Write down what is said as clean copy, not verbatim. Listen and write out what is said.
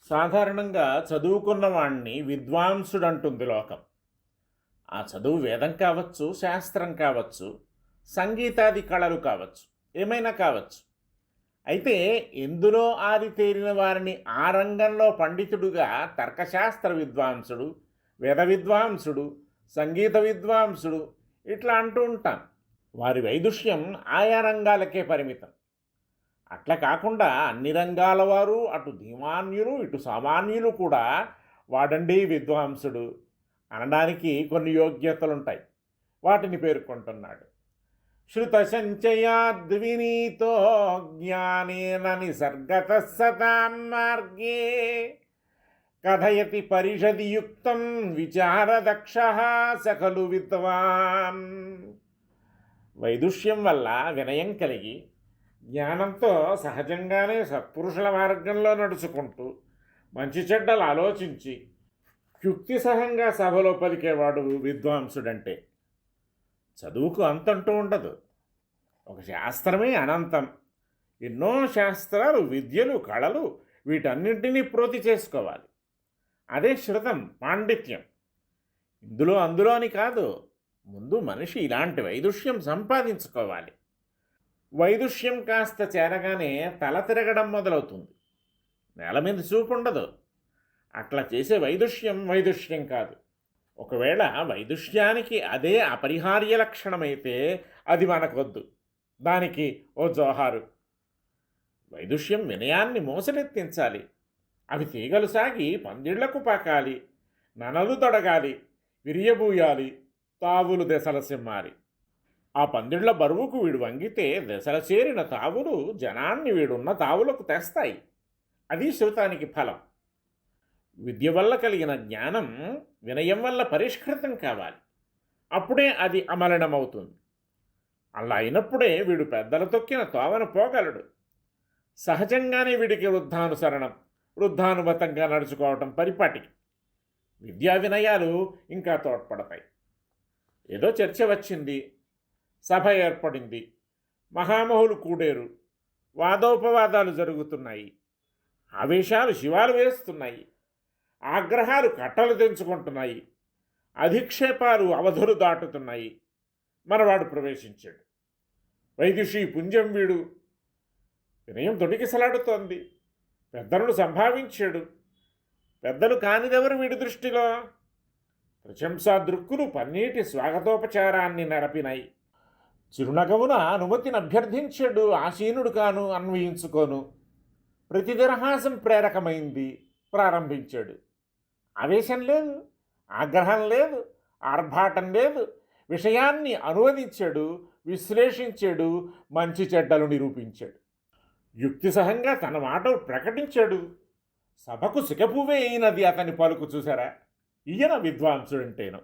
సాధారణంగా చదువుకున్న వాణ్ణి విద్వాంసుడంటుంది లోకం. ఆ చదువు వేదం కావచ్చు, శాస్త్రం కావచ్చు, సంగీతాది కళలు కావచ్చు, ఏమైనా కావచ్చు. అయితే ఎందులో ఆరితేరిన వారిని ఆ రంగంలో పండితుడుగా తర్కశాస్త్ర విద్వాంసుడు, వేద విద్వాంసుడు, సంగీత విద్వాంసుడు ఇట్లా అంటూ ఉంటాం. వారి వైదుష్యం ఆయా రంగాలకే పరిమితం. అట్లా కాకుండా అన్ని రంగాల వారు, అటు ధీమాన్యులు ఇటు సామాన్యులు కూడా వాడండి విద్వాంసుడు అనడానికి కొన్ని యోగ్యతలుంటాయి. వాటిని పేర్కొంటున్నాడు. శృత సంచయాద్వినీతో జ్ఞానేన నిసర్గత సతాం మార్గే కథయతి పరిషది యుక్తం విచారదక్ష సకలు విద్వాన్. వైదుష్యం వల్ల వినయం కలిగి జ్ఞానంతో సహజంగానే సత్పురుషుల మార్గంలో నడుచుకుంటూ మంచి చెడ్డలు ఆలోచించి యుక్తిసహంగా సభలో పలికేవాడు విద్వాంసుడంటే. చదువుకు అంతంటూ ఉండదు. ఒక శాస్త్రమే అనంతం. ఎన్నో శాస్త్రాలు, విద్యలు, కళలు వీటన్నింటినీ ప్రోతి చేసుకోవాలి. అదే శృతం, పాండిత్యం. ఇందులో అందులో అని కాదు, ముందు మనిషి ఇలాంటి వైదుష్యం సంపాదించుకోవాలి. వైదుష్యం కాస్త చేరగానే తల తిరగడం మొదలవుతుంది. నేల మీద చూపు ఉండదు. అట్లా చేసే వైదుష్యం కాదు. ఒకవేళ వైదుష్యానికి అదే అపరిహార్య లక్షణమైతే అది మనకొద్దు. దానికి ఓ జోహారు. వైదుష్యం వినయాన్ని మోసలెత్తించాలి. అవి తీగలు సాగి పందిళ్లకు పాకాలి, ననలు తొడగాలి, విరియబూయాలి, తావులు దెసల సిమ్మాలి. ఆ పందిళ్ల బరువుకు వీడు వంగితే దశల చేరిన తావులు జనాన్ని వీడున్న తావులకు తెస్తాయి. అది శృతానికి ఫలం. విద్య వల్ల కలిగిన జ్ఞానం వినయం వల్ల పరిష్కృతం కావాలి. అప్పుడే అది అమలినమవుతుంది. అలా అయినప్పుడే వీడు పెద్దల తొక్కిన తోవన పోగలడు. సహజంగానే వీడికి వృద్ధానుసరణం, వృద్ధానుమతంగా నడుచుకోవటం పరిపాటికి. విద్యా వినయాలు ఇంకా తోడ్పడతాయి. ఏదో చర్చ వచ్చింది, సభ ఏర్పడింది, మహామహులు కూడేరు, వాదోపవాదాలు జరుగుతున్నాయి, ఆవేశాలు శివాలు వేస్తున్నాయి, ఆగ్రహాలు కట్టలు తెంచుకుంటున్నాయి, అధిక్షేపాలు అవధులు దాటుతున్నాయి. మనవాడు ప్రవేశించాడు. వైదుషి పుంజం వీడు. వినయం తొడికిసలాడుతోంది. పెద్దలను సంభావించాడు. పెద్దలు కానిదెవరు వీడి దృష్టిలో? ప్రశంసా దృక్కులు పన్నీటి స్వాగతోపచారాన్ని నెరపినాయి. చిరునగవున అనుమతిని అభ్యర్థించాడు. ఆసీనుడు కాను, అన్వయించుకోను. ప్రతిదిరహాసం ప్రేరకమైంది. ప్రారంభించాడు. ఆవేశం లేదు, ఆగ్రహం లేదు, ఆర్భాటం లేదు. విషయాన్ని అనువదించాడు, విశ్లేషించాడు, మంచి చెడ్డలు నిరూపించాడు. యుక్తిసహంగా తన మాట ప్రకటించాడు. సభకు సిగపువ్వే అయినది అతని పలుకు. చూసారా? ఈయన విద్వాంసుడంటేను.